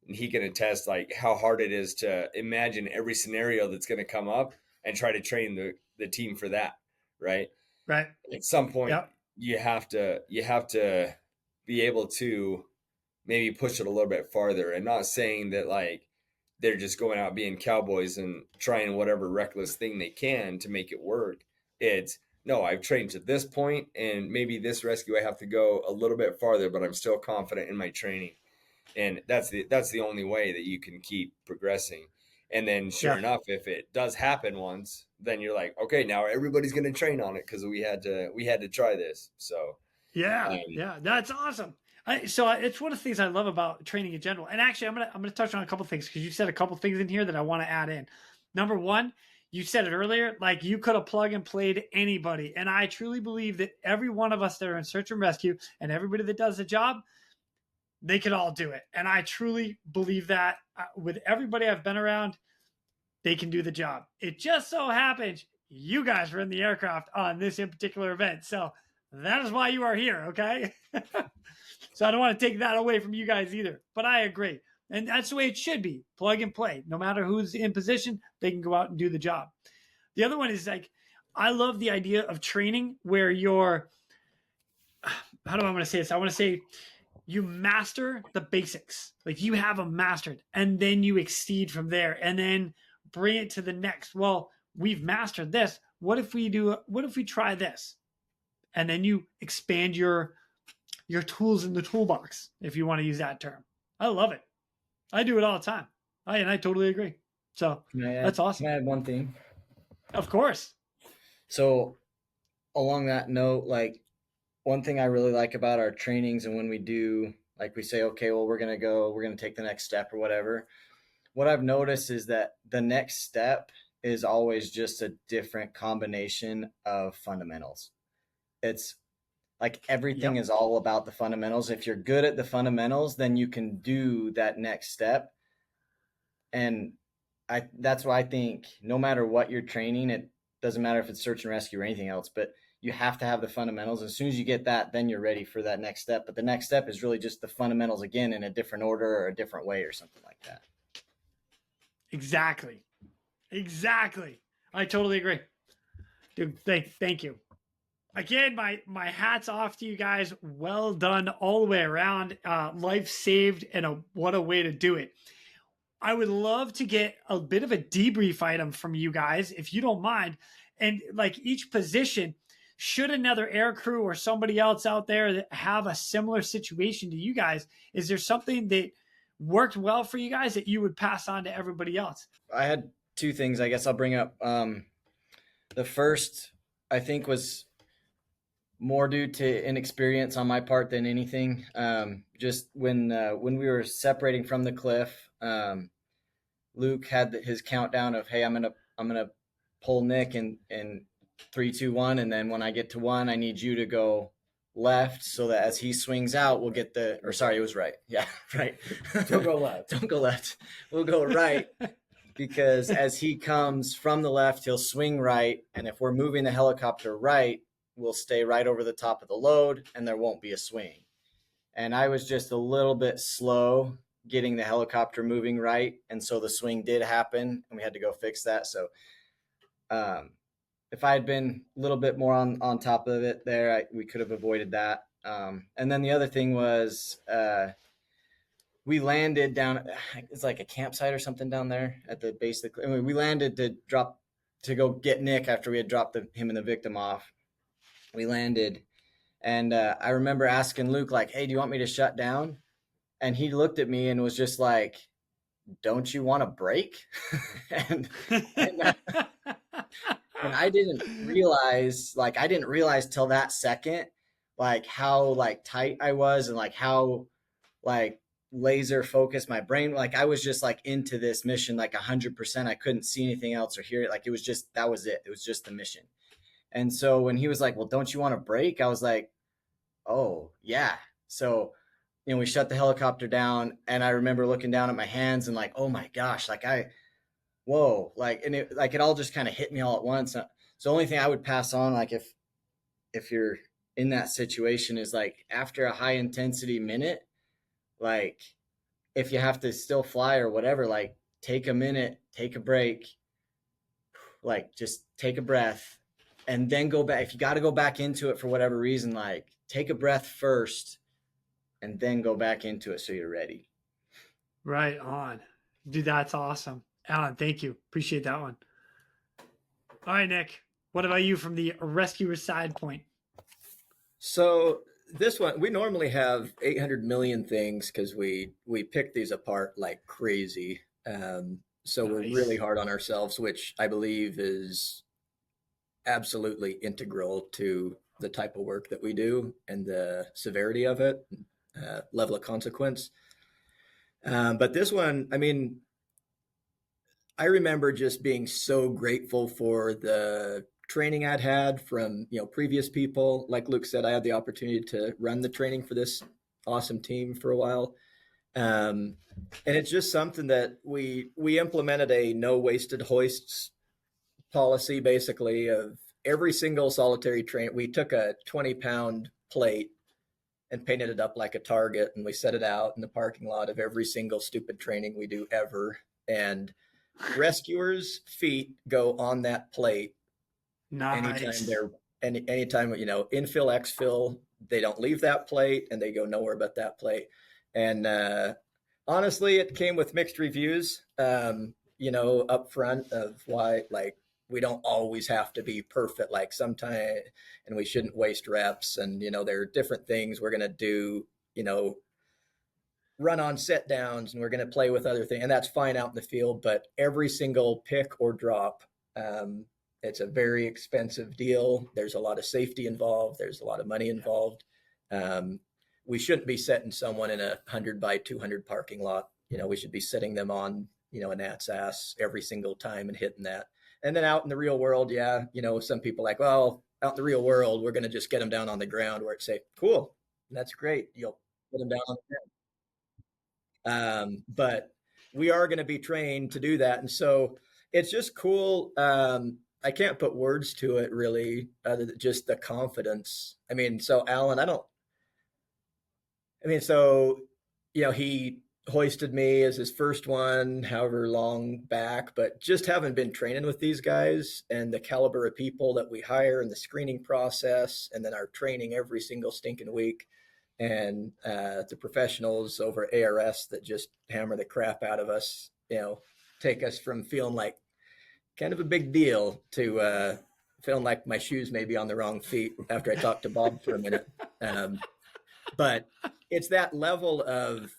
and he can attest like how hard it is to imagine every scenario that's going to come up and try to train the team for that. Right. Right. At some point you have to be able to maybe push it a little bit farther, and not saying that like they're just going out being cowboys and trying whatever reckless thing they can to make it work. It's no, I've trained to this point and maybe this rescue I have to go a little bit farther, but I'm still confident in my training. And that's the only way that you can keep progressing. And then sure enough, if it does happen once, then you're like, okay, now everybody's going to train on it because we had to try this. So that's awesome. So it's one of the things I love about training in general. And actually, I'm gonna touch on a couple things because you said a couple things in here that I want to add in. Number one, you said it earlier, like you could have plug and played anybody, and I truly believe that every one of us that are in search and rescue and everybody that does the job, they could all do it. And I truly believe that with everybody I've been around, they can do the job. It just so happens you guys were in the aircraft on this in particular event. So that is why you are here, okay? So I don't want to take that away from you guys either. But I agree. And that's the way it should be. Plug and play. No matter who's in position, they can go out and do the job. The other one is like, I love the idea of training where you're, how do I want to say this? I want to say you master the basics. Like you have them mastered and then you exceed from there and then bring it to the next. Well, we've mastered this. What if we try this? And then you expand your tools in the toolbox, if you want to use that term. I love it. I do it all the time. I totally agree. So that's awesome. Can I add one thing? Of course. So along that note, like one thing I really like about our trainings and when we do, like we say, okay, well, we're going to take the next step or whatever. What I've noticed is that the next step is always just a different combination of fundamentals. It's like everything is all about the fundamentals. If you're good at the fundamentals, then you can do that next step. And that's why I think no matter what you're training, it doesn't matter if it's search and rescue or anything else, but you have to have the fundamentals. As soon as you get that, then you're ready for that next step. But the next step is really just the fundamentals again in a different order or a different way or something like that. Exactly. I totally agree. Dude, thank you. Again, my hat's off to you guys. Well done all the way around. Life saved, and what a way to do it. I would love to get a bit of a debrief item from you guys, if you don't mind. And like each position, should another air crew or somebody else out there that have a similar situation to you guys, is there something that worked well for you guys that you would pass on to everybody else? I had two things I guess I'll bring up. The first, I think, was more due to inexperience on my part than anything. Just when we were separating from the cliff, Luke had his countdown of, hey, I'm gonna pull Nick in 3, 2, 1, and then when I get to 1, I need you to go left so that as he swings out, we'll get it was right. Yeah, right. Don't go left. Don't go left. We'll go right. Because as he comes from the left, he'll swing right, and if we're moving the helicopter right, we'll stay right over the top of the load and there won't be a swing. And I was just a little bit slow getting the helicopter moving right. And so the swing did happen and we had to go fix that. So if I had been a little bit more on top of it there, we could have avoided that. And then the other thing was we landed down, it's like a campsite or something down there at the base of the cliff. We landed to go get Nick after we had dropped him and the victim off. We landed, and I remember asking Luke, like, hey, do you want me to shut down? And he looked at me and was just like, don't you want a break? and I didn't realize till that second, like how like tight I was and like how like laser focused my brain. Like I was just like into this mission, like 100%. I couldn't see anything else or hear it. Like it was just, that was it. It was just the mission. And so when he was like, well, don't you want a break? I was like, oh, yeah. So, we shut the helicopter down and I remember looking down at my hands and like, oh my gosh, like whoa. Like, and it all just kind of hit me all at once. So the only thing I would pass on, like if you're in that situation is like after a high intensity minute, like if you have to still fly or whatever, like take a minute, take a break, like just take a breath. And then go back. If you got to go back into it for whatever reason, like take a breath first and then go back into it so you're ready. Right on. Dude, that's awesome. Alan, thank you. Appreciate that one. All right, Nick, what about you from the rescuer side point? So this one, we normally have 800 million things because we pick these apart like crazy. So we're Nice. really hard on ourselves, which I believe is absolutely integral to the type of work that we do and the severity of it, level of consequence. But this one, I mean, I remember just being so grateful for the training I'd had from, previous people. Like Luke said, I had the opportunity to run the training for this awesome team for a while. And it's just something that we implemented a no wasted hoists policy, basically, of every single solitary train. We took a 20-pound plate and painted it up like a target, and we set it out in the parking lot of every single stupid training we do ever. And rescuers' feet go on that plate anytime Nice. they're anytime, infill, exfill, they don't leave that plate and they go nowhere but that plate. And honestly, it came with mixed reviews, up front of why, like, we don't always have to be perfect, like sometimes, and we shouldn't waste reps. And, there are different things we're going to do, run on set downs, and we're going to play with other things, and that's fine out in the field. But every single pick or drop, it's a very expensive deal. There's a lot of safety involved. There's a lot of money involved. We shouldn't be setting someone in a 100 by 200 parking lot. We should be setting them on, a gnat's ass every single time and hitting that. And then out in the real world, some people like, well, out in the real world, we're going to just get them down on the ground where it's safe. Cool. That's great. You'll put them down on the ground. But we are going to be trained to do that. And so it's just cool. I can't put words to it really, other than just the confidence. I mean, so Alan, he hoisted me as his first one, however long back, but just having been training with these guys and the caliber of people that we hire and the screening process, and then our training every single stinking week, and the professionals over ARS that just hammer the crap out of us, take us from feeling like kind of a big deal to feeling like my shoes may be on the wrong feet after I talked to Bob for a minute. But it's that level of,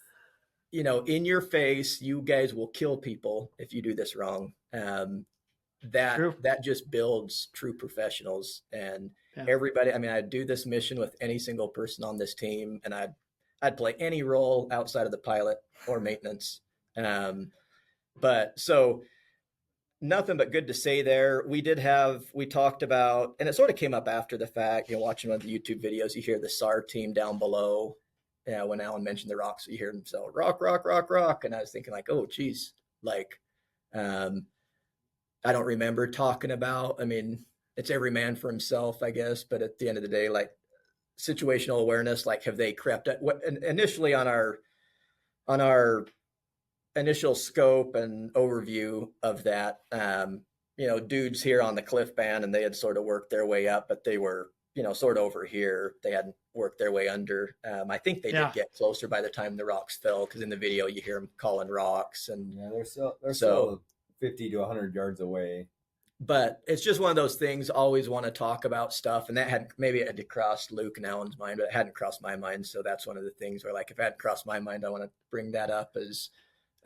in your face, you guys will kill people if you do this wrong. That just builds true professionals. And everybody, I'd do this mission with any single person on this team, and I'd play any role outside of the pilot or maintenance. But so nothing but good to say there. We talked about, and it sort of came up after the fact, watching one of the YouTube videos, you hear the SAR team down below. When Alan mentioned the rocks, you hear them say, rock, rock, rock, rock. And I was thinking like, oh, geez, like, I don't remember talking about, it's every man for himself, I guess. But at the end of the day, like, situational awareness, like, have they crept at what initially on our initial scope and overview of that, dudes here on the cliff band, and they had sort of worked their way up, but they were, sort of over here. They hadn't worked their way under. I think they did get closer by the time the rocks fell, because in the video you hear them calling rocks, and they're still 50 to 100 yards away. But it's just one of those things. Always want to talk about stuff, and that had crossed Luke and Alan's mind, but it hadn't crossed my mind. So that's one of the things where, like, if it hadn't crossed my mind, I want to bring that up as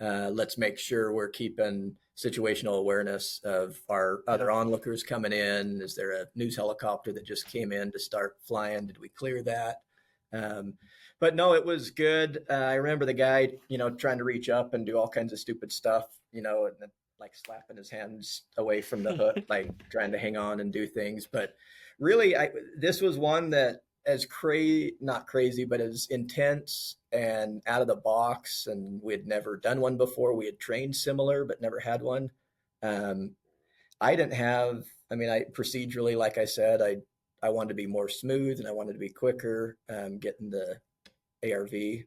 let's make sure we're keeping situational awareness of our other onlookers coming in. Is there a news helicopter that just came in to start flying? Did we clear that? But no, it was good. I remember the guy, trying to reach up and do all kinds of stupid stuff, and like slapping his hands away from the hook, like trying to hang on and do things. But really, this was one that not crazy, but as intense and out of the box. And we had never done one before. We had trained similar, but never had one. I didn't have, procedurally, like I said, I wanted to be more smooth, and I wanted to be quicker, getting the ARV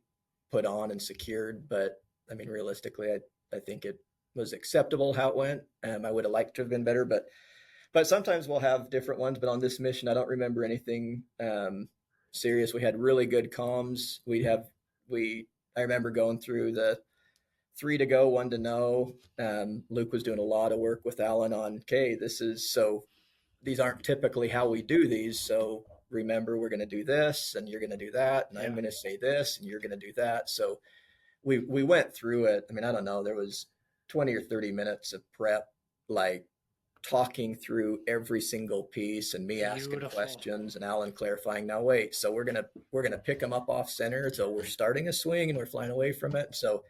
put on and secured. But realistically, I think it was acceptable how it went. I would have liked to have been better, but sometimes we'll have different ones. But on this mission, I don't remember anything serious. We had really good comms. I remember going through the 3 to go, 1 to know. Luke was doing a lot of work with Alan on, okay, these aren't typically how we do these. So remember, we're going to do this, and you're going to do that, and I'm going to say this, and you're going to do that. So we went through it. I don't know. There was 20 or 30 minutes of prep, like talking through every single piece and me asking Beautiful. questions and Alan clarifying, now wait, so we're gonna pick them up off center, so we're starting a swing and we're flying away from it. So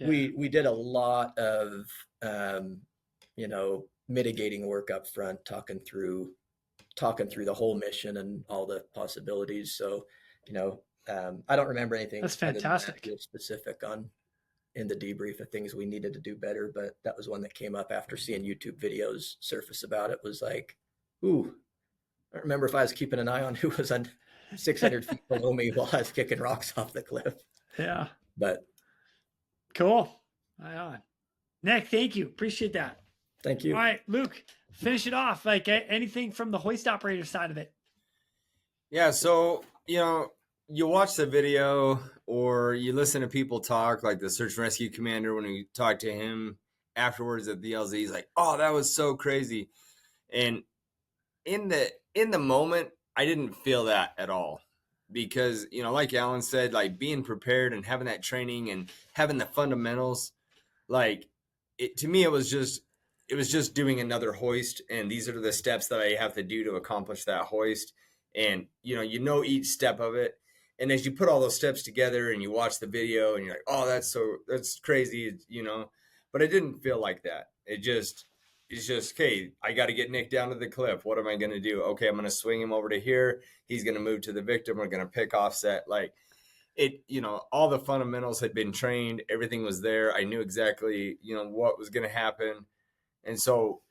we did a lot of mitigating work up front, talking through the whole mission and all the possibilities. So I don't remember anything That's fantastic. Specific on in the debrief of things we needed to do better, but that was one that came up after seeing YouTube videos surface about it. Was like, ooh, I don't remember if I was keeping an eye on who was on 600 feet below me while I was kicking rocks off the cliff. Yeah. But cool. Right on. Nick, thank you. Appreciate that. Thank you. All right, Luke, finish it off. Like anything from the hoist operator side of it. Yeah. So, you watch the video or you listen to people talk, like the search and rescue commander, when we talked to him afterwards at the LZ, he's like, oh, that was so crazy. And in the moment, I didn't feel that at all, because, like Alan said, like being prepared and having that training and having the fundamentals, like to me, it was just doing another hoist. And these are the steps that I have to do to accomplish that hoist. And, each step of it. And as you put all those steps together and you watch the video and you're like, oh, that's crazy, but it didn't feel like that. It's just, okay, I got to get Nick down to the cliff. What am I going to do? Okay, I'm going to swing him over to here. He's going to move to the victim. We're going to pick offset. Like it, all the fundamentals had been trained. Everything was there. I knew exactly, what was going to happen. And so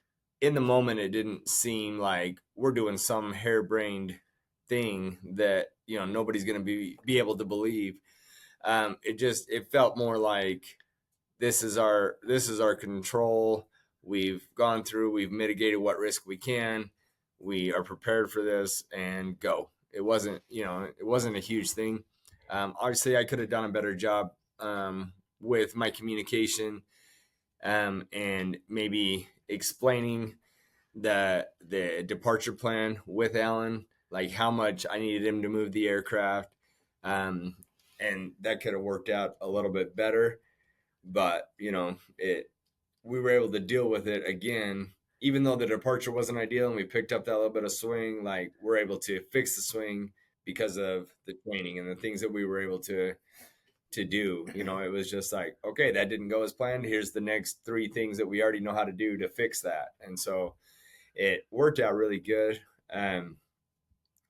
in the moment, it didn't seem like we're doing some harebrained thing that, nobody's going to be able to believe. It felt more like this is our control. We've gone through, we've mitigated what risk we can. We are prepared for this and go. It wasn't a huge thing. Obviously I could have done a better job with my communication and maybe explaining the departure plan with Alan, like how much I needed him to move the aircraft. And that could have worked out a little bit better, but we were able to deal with it again, even though the departure wasn't ideal and we picked up that little bit of swing, like we're able to fix the swing because of the training and the things that we were able to do. It was just like, okay, that didn't go as planned. Here's the next 3 things that we already know how to do to fix that. And so it worked out really good.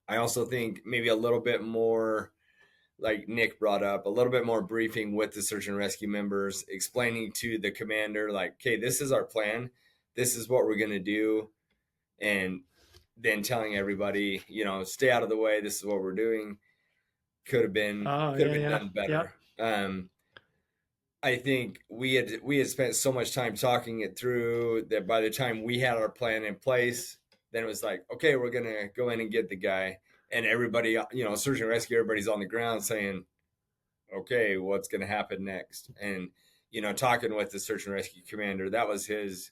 I also think maybe a little bit more, like Nick brought up, a little bit more briefing with the search and rescue members, explaining to the commander, like, okay, this is our plan. This is what we're going to do. And then telling everybody, stay out of the way. This is what we're doing. Could have been done better. Yeah. I think we had spent so much time talking it through that by the time we had our plan in place, then it was like, okay, we're going to go in and get the guy. And everybody, search and rescue, everybody's on the ground saying, okay, what's going to happen next? And, talking with the search and rescue commander, that was his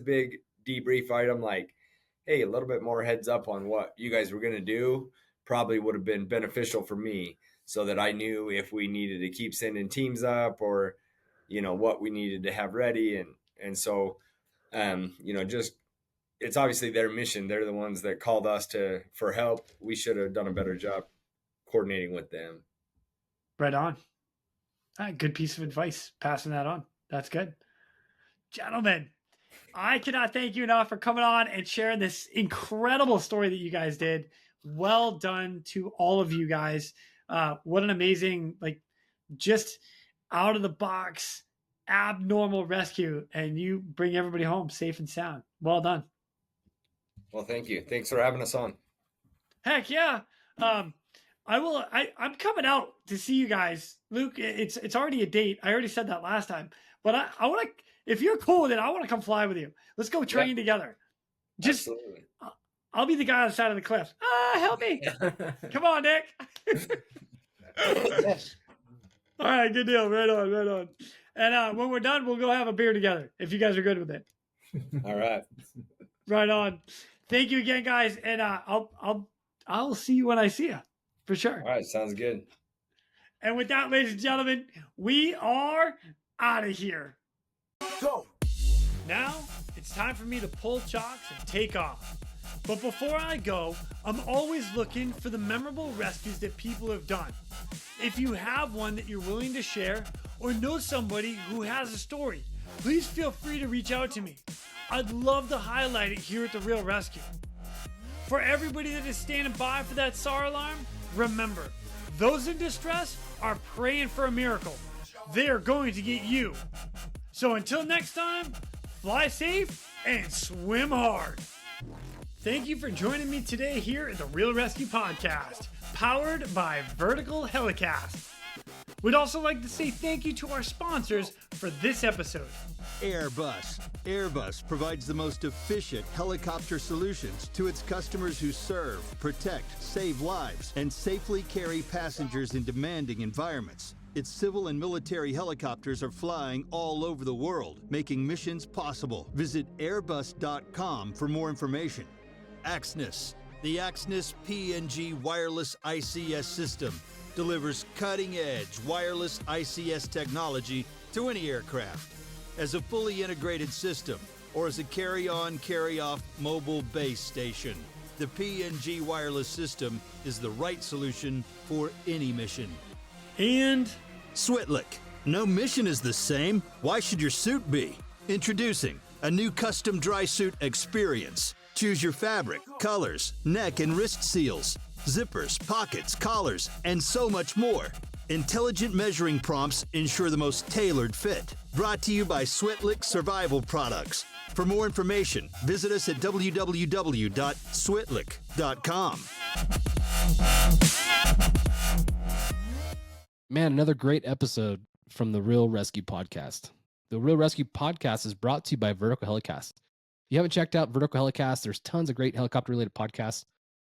big debrief item. Like, hey, a little bit more heads up on what you guys were going to do probably would have been beneficial for me, so that I knew if we needed to keep sending teams up or, what we needed to have ready. And so, just, it's obviously their mission. They're the ones that called us for help. We should have done a better job coordinating with them. Right on. Good piece of advice. Passing that on. That's good. Gentlemen, I cannot thank you enough for coming on and sharing this incredible story that you guys did. Well done to all of you guys. What an amazing, just out of the box, abnormal rescue, and you bring everybody home safe and sound. Well done. Well, thank you. Thanks for having us on. Heck yeah. I'm coming out to see you guys. Luke, it's already a date. I already said that last time, but I want to, if you're cool with it, I want to come fly with you. Let's go train together. Just, absolutely. I'll be the guy on the side of the cliff. Help me. Come on, Nick. All right, good deal. Right on. And when we're done, we'll go have a beer together if you guys are good with it. All right. Right on. Thank you again, guys. And I'll see you when I see you, for sure. All right, sounds good. And with that, ladies and gentlemen, we are out of here. Go! Now, it's time for me to pull chocks and take off. But before I go, I'm always looking for the memorable rescues that people have done. If you have one that you're willing to share or know somebody who has a story, please feel free to reach out to me. I'd love to highlight it here at the Real ResQ. For everybody that is standing by for that SAR alarm, remember, those in distress are praying for a miracle. They are going to get you. So until next time, fly safe and swim hard. Thank you for joining me today here at the Real ResQ Podcast, powered by Vertical Helicast. We'd also like to say thank you to our sponsors for this episode. Airbus. Airbus provides the most efficient helicopter solutions to its customers who serve, protect, save lives, and safely carry passengers in demanding environments. Its civil and military helicopters are flying all over the world, making missions possible. Visit airbus.com for more information. Axnis. The Axnis PNG wireless ICS system delivers cutting-edge wireless ICS technology to any aircraft. As a fully integrated system or as a carry-on, carry-off mobile base station, the PNG wireless system is the right solution for any mission. And Switlik. No mission is the same. Why should your suit be? Introducing a new custom dry suit experience. Choose your fabric, colors, neck and wrist seals, zippers, pockets, collars, and so much more. Intelligent measuring prompts ensure the most tailored fit. Brought to you by Switlik Survival Products. For more information, visit us at www.switlik.com. Man, another great episode from the Real ResQ Podcast. The Real ResQ Podcast is brought to you by Vertical Helicast. If you haven't checked out Vertical Helicast, there's tons of great helicopter-related podcasts,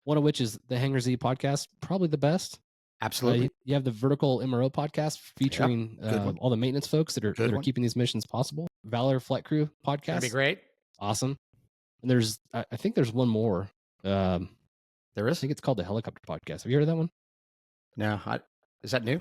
one of which is the Hangar Z podcast, probably the best. Absolutely. You have the Vertical MRO podcast featuring all the maintenance folks that are keeping these missions possible. Valor Flight Crew podcast. That'd be great. Awesome. And there's, I think there's one more. There is? I think it's called the Helicopter Podcast. Have you heard of that one? No. Is that new?